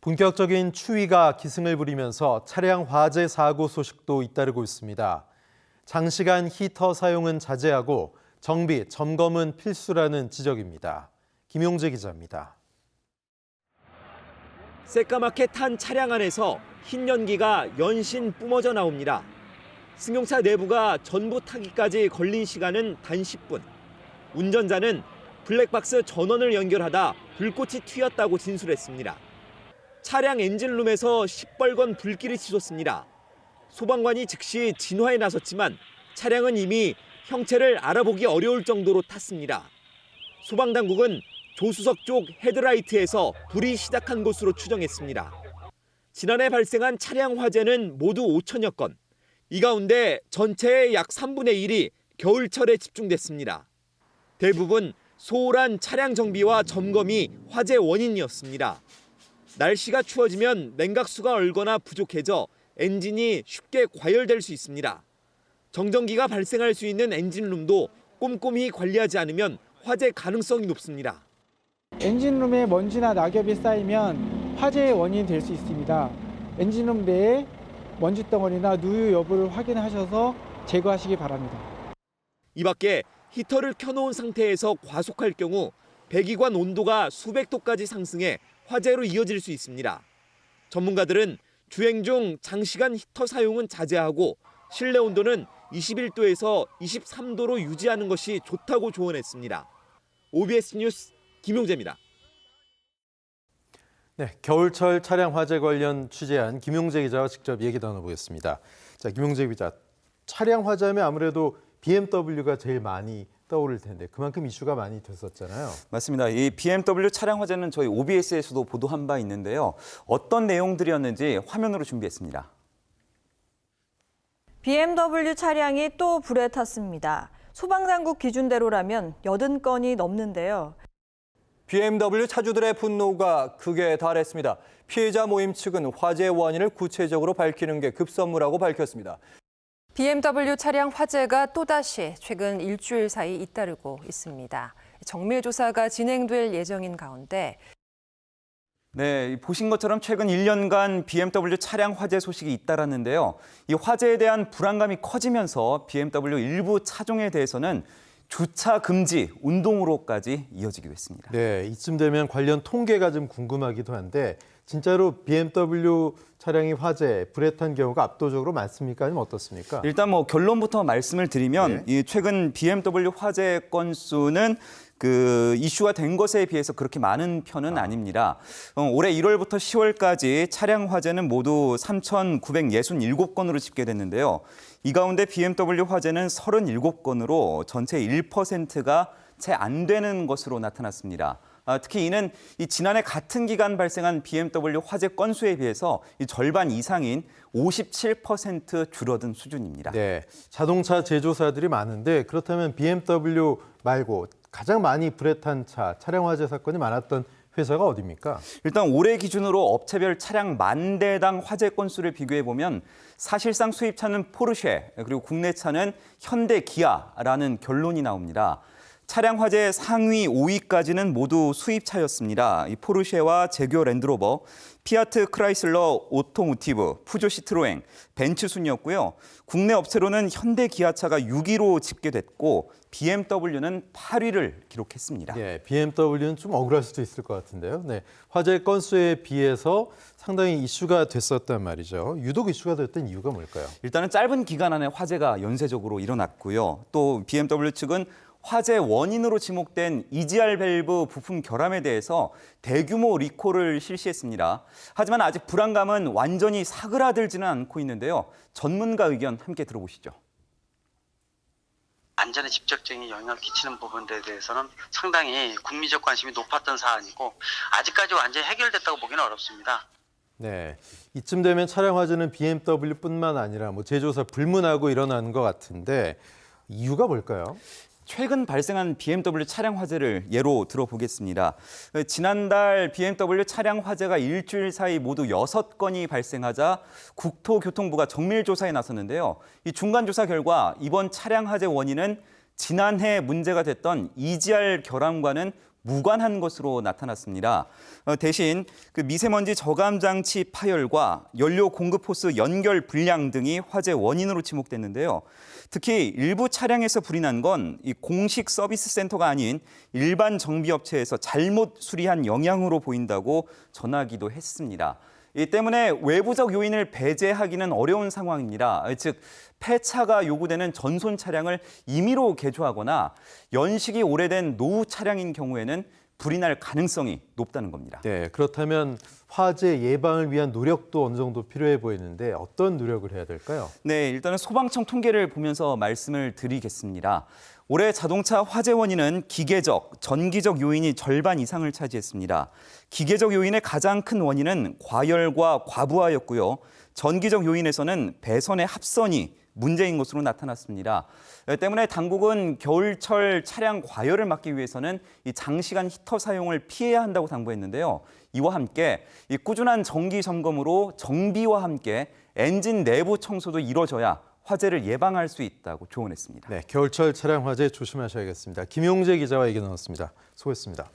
본격적인 추위가 기승을 부리면서 차량 화재 사고 소식도 잇따르고 있습니다. 장시간 히터 사용은 자제하고 정비, 점검은 필수라는 지적입니다. 김용재 기자입니다. 새까맣게 탄 차량 안에서 흰 연기가 연신 뿜어져 나옵니다. 승용차 내부가 전부 타기까지 걸린 시간은 단 10분. 운전자는 블랙박스 전원을 연결하다 불꽃이 튀었다고 진술했습니다. 차량 엔진룸에서 시뻘건 불길이 치솟습니다. 소방관이 즉시 진화에 나섰지만 차량은 이미 형체를 알아보기 어려울 정도로 탔습니다. 소방당국은 조수석 쪽 헤드라이트에서 불이 시작한 것으로 추정했습니다. 지난해 발생한 차량 화재는 모두 5천여 건. 이 가운데 전체의 약 3분의 1이 겨울철에 집중됐습니다. 대부분 소홀한 차량 정비와 점검이 화재 원인이었습니다. 날씨가 추워지면 냉각수가 얼거나 부족해져 엔진이 쉽게 과열될 수 있습니다. 정전기가 발생할 수 있는 엔진룸도 꼼꼼히 관리하지 않으면 화재 가능성이 높습니다. 엔진룸에 먼지나 낙엽이 쌓이면 화재의 원인이 될 수 있습니다. 엔진룸 내에 먼지덩어리나 누유 여부를 확인하셔서 제거하시기 바랍니다. 이 밖에 히터를 켜놓은 상태에서 과속할 경우 배기관 온도가 수백 도까지 상승해 화재로 이어질 수 있습니다. 전문가들은 주행 중 장시간 히터 사용은 자제하고 실내 온도는 21도에서 23도로 유지하는 것이 좋다고 조언했습니다. OBS 뉴스 김용재입니다. 네, 겨울철 차량 화재 관련 취재한 김용재 기자와 직접 얘기 나눠보겠습니다. 자, 김용재 기자, 차량 화재하면 아무래도 BMW가 제일 많이 떠오를 텐데 그만큼 이슈가 많이 됐었잖아요. 맞습니다. 이 BMW 차량 화재는 저희 OBS에서도 보도한 바 있는데요. 어떤 내용들이었는지 화면으로 준비했습니다. BMW 차량이 또 불에 탔습니다. 소방당국 기준대로라면 80건이 넘는데요. BMW 차주들의 분노가 극에 달했습니다. 피해자 모임 측은 화재 원인을 구체적으로 밝히는 게 급선무라고 밝혔습니다. BMW 차량 화재가 또다시 최근 일주일 사이 잇따르고 있습니다. 정밀 조사가 진행될 예정인 가운데 네, 보신 것처럼 최근 1년간 BMW 차량 화재 소식이 잇따랐는데요. 이 화재에 대한 불안감이 커지면서 BMW 일부 차종에 대해서는 주차 금지 운동으로까지 이어지기도 했습니다. 네, 이쯤 되면 관련 통계가 좀 궁금하기도 한데 진짜로 BMW 차량이 화재, 불에 탄 경우가 압도적으로 많습니까? 아니면 어떻습니까? 일단 결론부터 말씀을 드리면 이 최근 BMW 화재 건수는 이슈가 된 것에 비해서 그렇게 많은 편은 아닙니다. 올해 1월부터 10월까지 차량 화재는 모두 3,967건으로 집계됐는데요. 이 가운데 BMW 화재는 37건으로 전체 1%가 채 안 되는 것으로 나타났습니다. 특히 이는 지난해 같은 기간 발생한 BMW 화재 건수에 비해서 절반 이상인 57% 줄어든 수준입니다. 네, 자동차 제조사들이 많은데 그렇다면 BMW 말고 가장 많이 불에 탄 차량 화재 사건이 많았던 회사가 어디입니까? 일단 올해 기준으로 업체별 차량 만 대당 화재 건수를 비교해 보면 사실상 수입차는 포르쉐 그리고 국내 차는 현대, 기아라는 결론이 나옵니다. 차량 화재 상위 5위까지는 모두 수입차였습니다. 이 포르쉐와 제교 랜드로버, 피아트 크라이슬러 오토모티브, 푸조 시트로엥, 벤츠 순이었고요. 국내 업체로는 현대 기아차가 6위로 집계됐고 BMW는 8위를 기록했습니다. 네, BMW는 좀 억울할 수도 있을 것 같은데요. 네, 화재 건수에 비해서 상당히 이슈가 됐었단 말이죠. 유독 이슈가 됐던 이유가 뭘까요? 일단은 짧은 기간 안에 화재가 연쇄적으로 일어났고요. 또 BMW 측은 화재 원인으로 지목된 EGR 밸브 부품 결함에 대해서 대규모 리콜을 실시했습니다. 하지만 아직 불안감은 완전히 사그라들지는 않고 있는데요. 전문가 의견 함께 들어보시죠. 안전에 직접적인 영향을 끼치는 부분에 대해서는 상당히 국민적 관심이 높았던 사안이고 아직까지 완전히 해결됐다고 보기는 어렵습니다. 네, 이쯤 되면 차량 화재는 BMW뿐만 아니라 제조사 불문하고 일어나는 것 같은데 이유가 뭘까요? 최근 발생한 BMW 차량 화재를 예로 들어보겠습니다. 지난달 BMW 차량 화재가 일주일 사이 모두 6건이 발생하자 국토교통부가 정밀 조사에 나섰는데요. 이 중간 조사 결과 이번 차량 화재 원인은 지난해 문제가 됐던 EGR 결함과는 무관한 것으로 나타났습니다. 대신 그 미세먼지 저감 장치 파열과 연료 공급 호스 연결 불량 등이 화재 원인으로 지목됐는데요. 특히 일부 차량에서 불이 난 건 이 공식 서비스 센터가 아닌 일반 정비업체에서 잘못 수리한 영향으로 보인다고 전하기도 했습니다. 이 때문에 외부적 요인을 배제하기는 어려운 상황입니다. 즉 폐차가 요구되는 전손 차량을 임의로 개조하거나 연식이 오래된 노후 차량인 경우에는 불이 날 가능성이 높다는 겁니다. 네, 그렇다면 화재 예방을 위한 노력도 어느 정도 필요해 보이는데 어떤 노력을 해야 될까요? 네, 일단은 소방청 통계를 보면서 말씀을 드리겠습니다. 올해 자동차 화재 원인은 기계적, 전기적 요인이 절반 이상을 차지했습니다. 기계적 요인의 가장 큰 원인은 과열과 과부하였고요. 전기적 요인에서는 배선의 합선이 문제인 것으로 나타났습니다. 때문에 당국은 겨울철 차량 과열을 막기 위해서는 이 장시간 히터 사용을 피해야 한다고 당부했는데요. 이와 함께 이 꾸준한 정기 점검으로 정비와 함께 엔진 내부 청소도 이루어져야 화재를 예방할 수 있다고 조언했습니다. 네, 겨울철 차량 화재 조심하셔야겠습니다. 김용재 기자와 얘기 나눴습니다. 수고했습니다.